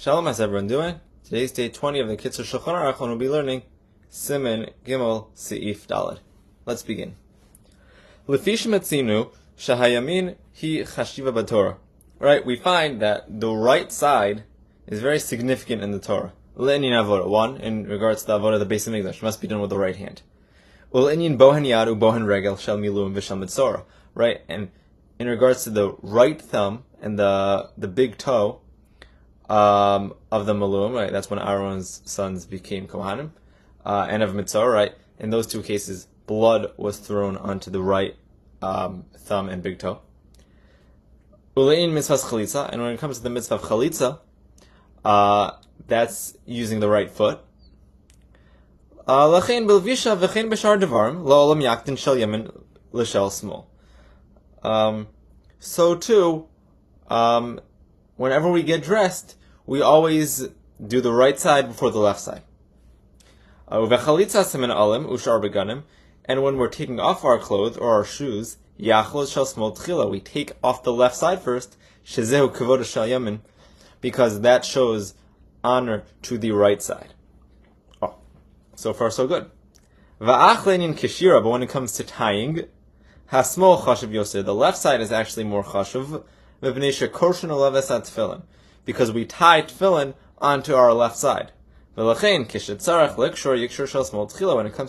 Shalom, how's everyone doing? Today's day 20 of the Kitzur Shulchan Aruch, and we'll be learning Siman Gimel Seif Daled. Let's begin. Lefish metzinu shahayamin hi chashiva b'Torah. Right, we find that the right side is very significant in the Torah. L'inyin avoda, one, in regards to the avoda, the Beis Hamikdash must be done with the right hand. L'inyin bohen yad u bohen regel shel miluim v'shel mitzorah. Right, and in regards to the right thumb and the big toe of the Malum, right? That's when Aaron's sons became Kohanim, and of Mitzvah, right? In those two cases, blood was thrown onto the right thumb and big toe. Ulein mitzvahs chalitza, and when it comes to the mitzvah of chalitza, that's using the right foot. Lachein bilvisha v'chein b'shar devarim la'olam yaktin shel yemen l'shel small. So too, whenever we get dressed, we always do the right side before the left side. And when we're taking off our clothes or our shoes, we take off the left side first, because that shows honor to the right side. Oh, so far so good. But when it comes to tying, the left side is actually more chashuv, because we tie tefillin onto our left side. When it comes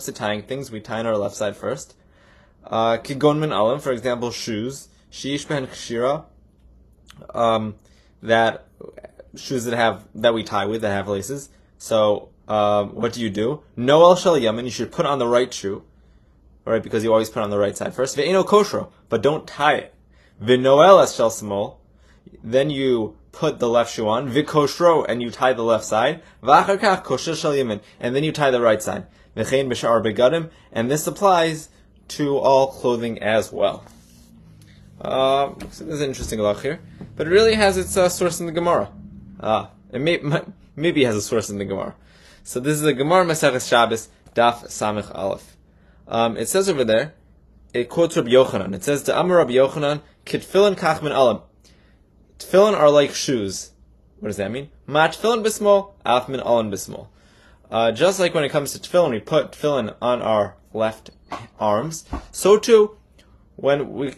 to tying things, we tie on our left side first. For example, shoes, that shoes that we tie with, that have laces. So what do? Noel shel yamin, you should put on the right shoe. Alright, because you always put on the right side first. Ve'eno koshro, but don't tie it. Ve'noel es shel smol, then you put the left shoe on. Ve'koshro, and you tie the left side. V'achar kach kosher shel yamin, and then you tie the right side. Ve'chein b'shar begadim, and this applies to all clothing as well. So there's an interesting halach here, but it really has its source in the Gemara. Maybe it has a source in the Gemara. So this is the Gemara Maseches Shabbos, Daf Samech Aleph. It says over there, it quotes Rabbi Yochanan. It says, "Amar Rabbi Yochanan, kitfilin kach min alam." Tefillin are like shoes. What does that mean? Ma tefillin bismol, af min alam bismol. Just like when it comes to tefillin, we put tefillin on our left arms. So too, when we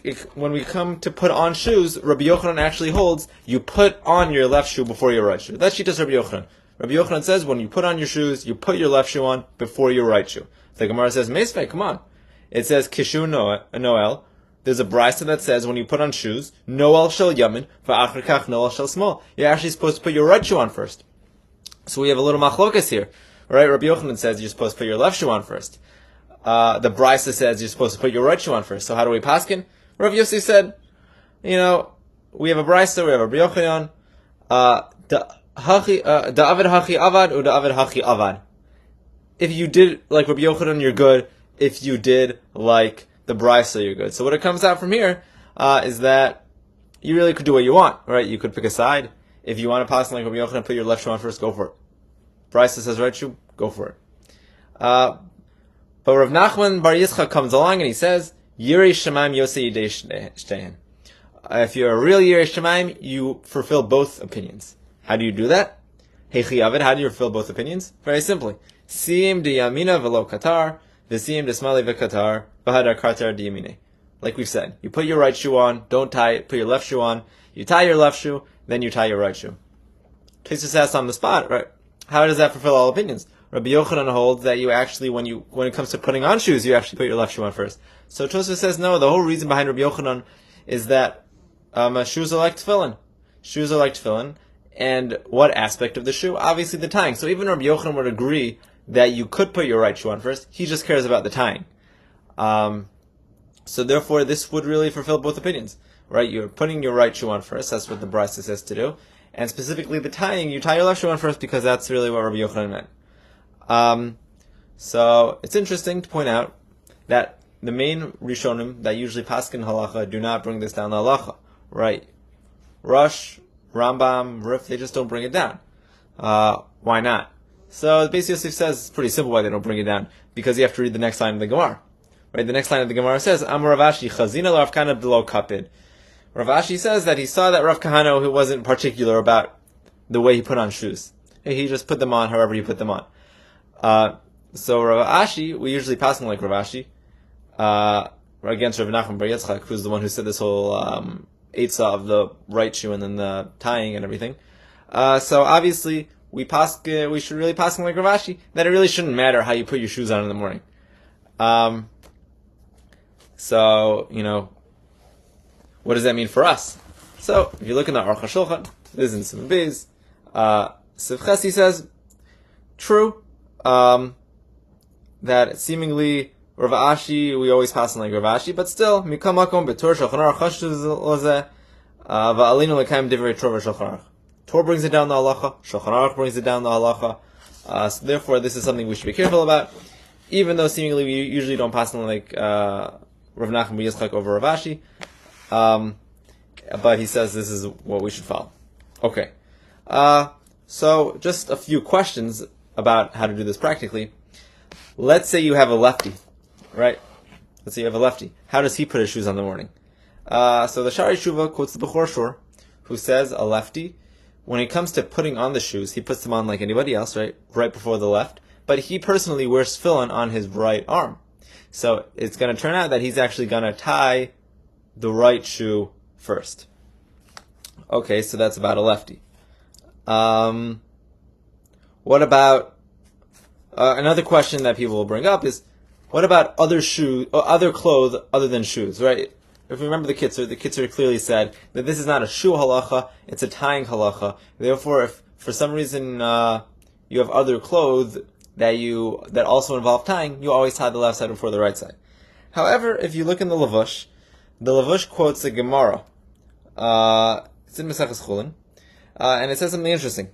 come to put on shoes, Rabbi Yochanan actually holds you put on your left shoe before your right shoe. That's Shitas Rabbi Yochanan. Rabbi Yochanan says when you put on your shoes, you put your left shoe on before your right shoe. The Gemara says, Meisvei, come on. It says, Kishu Noel. There's a brisa that says, when you put on shoes, Noel shel yamin, va'achar kach Noel shel small. You're actually supposed to put your right shoe on first. So we have a little machlokas here. Right? Rabbi Yochanan says you're supposed to put your left shoe on first. The brisa says you're supposed to put your right shoe on first. So how do we paskin? Rav Yossi said, we have a brisa, we have a Rabbi Yochanan, da'avid hachi avad, u da'avid hachi avad. If you did like Rabbi Yochanan, you're good. If you did like the brisa, you're good. So what it comes out from here is that you really could do what you want, right? You could pick a side. If you want to pass like Rabbi Yochanan, put your left shoe on first, go for it. Brisa says right shoe, go for it. But Rav Nachman Bar Yitzchak comes along and he says, Yirei Shemaim Yosei Yidei Shtehen. If you're a real Yirei Shemaim, you fulfill both opinions. How do you do that? Heichi Avid, how do you fulfill both opinions? Very simply. Siyim de yamina velo katar, v'siyim de smali v'katar, v'hadar kartar de yamine. Like we've said, you put your right shoe on, don't tie it, put your left shoe on, you tie your left shoe, then you tie your right shoe. Tosfos asks on the spot, right? How does that fulfill all opinions? Rabbi Yochanan holds that you actually, when it comes to putting on shoes, you actually put your left shoe on first. So Tosfos says no, the whole reason behind Rabbi Yochanan is that shoes are like tefillin. Shoes are like tefillin. And what aspect of the shoe? Obviously the tying. So even Rabbi Yochanan would agree that you could put your right shoe on first. He just cares about the tying. So therefore, this would really fulfill both opinions, right? You're putting your right shoe on first. That's what the brisa says to do. And specifically the tying, you tie your left shoe on first because that's really what Rabbi Yochanan meant. So it's interesting to point out that the main Rishonim that usually paskin halacha do not bring this down the halacha, right? Rush, Rambam, Rif, they just don't bring it down. Why not? So Beis Yosef says it's pretty simple why they don't bring it down, because you have to read the next line of the Gemara. Right, the next line of the Gemara says, Amar Rav Ashi, Chazina Rav Kahana below kapid. Rav Ashi says that he saw that Rav Kahana, who wasn't particular about the way he put on shoes. He just put them on however he put them on. So Rav Ashi, we usually pass him like Rav Ashi, against Rav Nachman Bar Yitzchak, who's the one who said this whole eitzah of the right shoe and then the tying and everything. So obviously we should really pass him like Rav Ashi, that it really shouldn't matter how you put your shoes on in the morning. So, what does that mean for us? So, if you look in the Aruch Shulchan, this is in Siman Beis, Seif Ches says, true, that seemingly Rav Ashi, we always pass on like Rav Ashi, but still, Mikam Makom Betor Shulchan Aruch Chashuv Lozeh, Va'alinu L'kaim Divrei Torah Shulchan Aruch. Torah brings it down the halacha, Shulchan Aruch brings it down the halacha, so therefore this is something we should be careful about, even though seemingly we usually don't pass on like Rav Nachman Bar Yitzchak over Rav Ashi, but he says this is what we should follow. Okay. So just a few questions about how to do this practically. Let's say you have a lefty, right? Let's say you have a lefty. How does he put his shoes on in the morning? So the Shari Shuva quotes the Bechor Shor, who says a lefty, when it comes to putting on the shoes, he puts them on like anybody else, right before the left, but he personally wears tefillin on his right arm. So it's going to turn out that he's actually going to tie the right shoe first. Okay, so that's about a lefty. What about another question that people will bring up is, what about other shoes or other clothes other than shoes, right? If you remember the Kitzur clearly said that this is not a shoe halacha, it's a tying halacha. Therefore, if for some reason you have other clothes that also involve tying, you always tie the left side before the right side. However, if you look in the Lavush quotes the Gemara. It's in Maseches Chulin, and it says something interesting.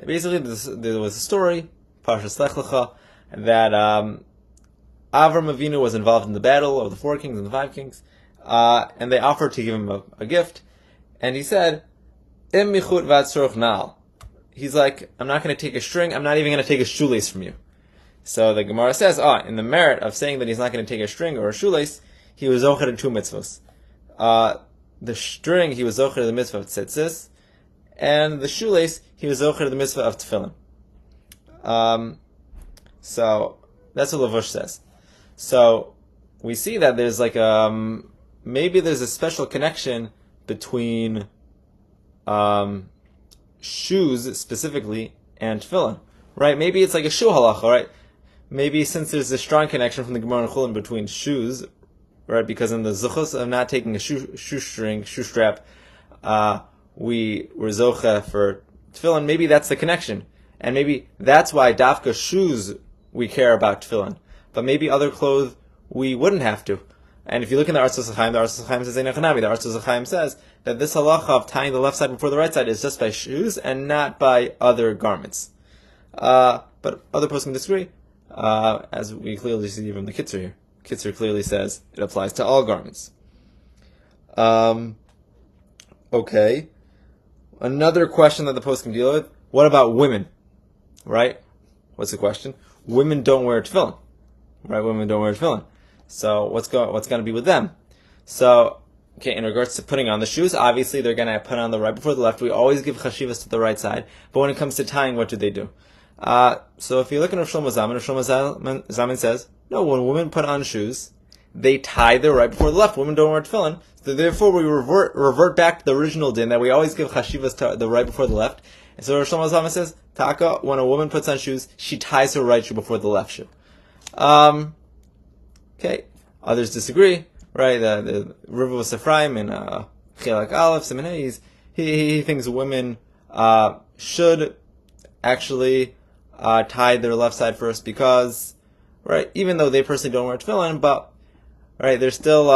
Basically, there was a story, Parshas Lech Lecha, that Avram Avinu was involved in the battle of the 4 kings and the 5 kings, and they offered to give him a gift, and he said, Im michut v'atzorch nal. He's like, I'm not going to take a string, I'm not even going to take a shoelace from you. So the Gemara says, in the merit of saying that he's not going to take a string or a shoelace, he was zocher in 2 mitzvos. The string, he was zocher to the mitzvah of tzitzis, and the shoelace, he was zocher to the mitzvah of tefillin. So that's what Lavush says. So we see that there's like maybe there's a special connection between shoes specifically and tefillin, right? Maybe it's like a shoe halacha, right? Maybe since there's a strong connection from the Gemara and Chulin between shoes, right? Because in the zuchus of not taking a shoe strap, we were zocha for tefillin. Maybe that's the connection, and maybe that's why dafka shoes we care about tefillin, but maybe other clothes we wouldn't have to. And if you look in the Artzos Chaim, the Artzos Chaim says the Artzos Chaim says that this halacha of tying the left side before the right side is just by shoes and not by other garments. But other person disagree, as we clearly see from the Kitzur here. Kitzur clearly says it applies to all garments. Okay. Another question that the post can deal with, what about women? Right? What's the question? Women don't wear tefillin. Right? Women don't wear tefillin. So what's going to be with them? So, okay, in regards to putting on the shoes, obviously they're going to put on the right before the left. We always give chashivas to the right side. But when it comes to tying, what do they do? So if you look at Rav Shlomo Zalman says, no, when women put on shoes, they tie the right before the left. Women don't wear tefillin. So therefore we revert back to the original din that we always give chashivas to the right before the left. And so Rav Shlomo Zalman says, Taka, when a woman puts on shoes, she ties her right shoe before the left shoe. Okay, others disagree, right? The River of Ephraim in Chelak Aleph, Siman he thinks women should actually tie their left side first because, right, even though they personally don't wear tefillin, but, right, they're still,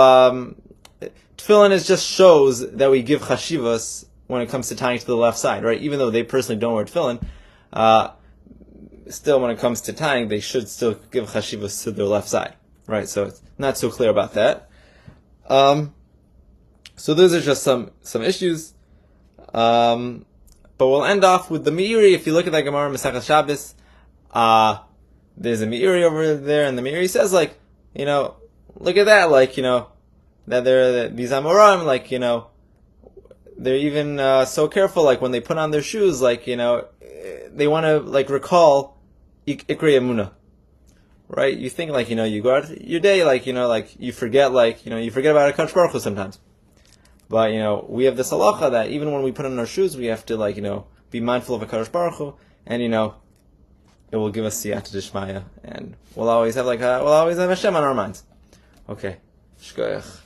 tefillin just shows that we give chashivas when it comes to tying to the left side, right? Even though they personally don't wear tefillin, still when it comes to tying, they should still give chashivas to their left side. Right, so it's not so clear about that. So those are just some issues. But we'll end off with the Meiri. If you look at that Gemara Maseches Shabbos, there's a Meiri over there, and the Meiri says, like, look at that, like, that these Amoraim, like, they're even so careful, like when they put on their shoes, like, they want to like recall Ikri Emunah. Right? You think like, you go out your day, like, like you forget you forget about HaKadosh Baruch Hu sometimes. But, we have this halacha that even when we put on our shoes, we have to like, be mindful of HaKadosh Baruch Hu, and it will give us siyata d'shmaya, and we'll always have Hashem on our minds. Okay. Shkoyach.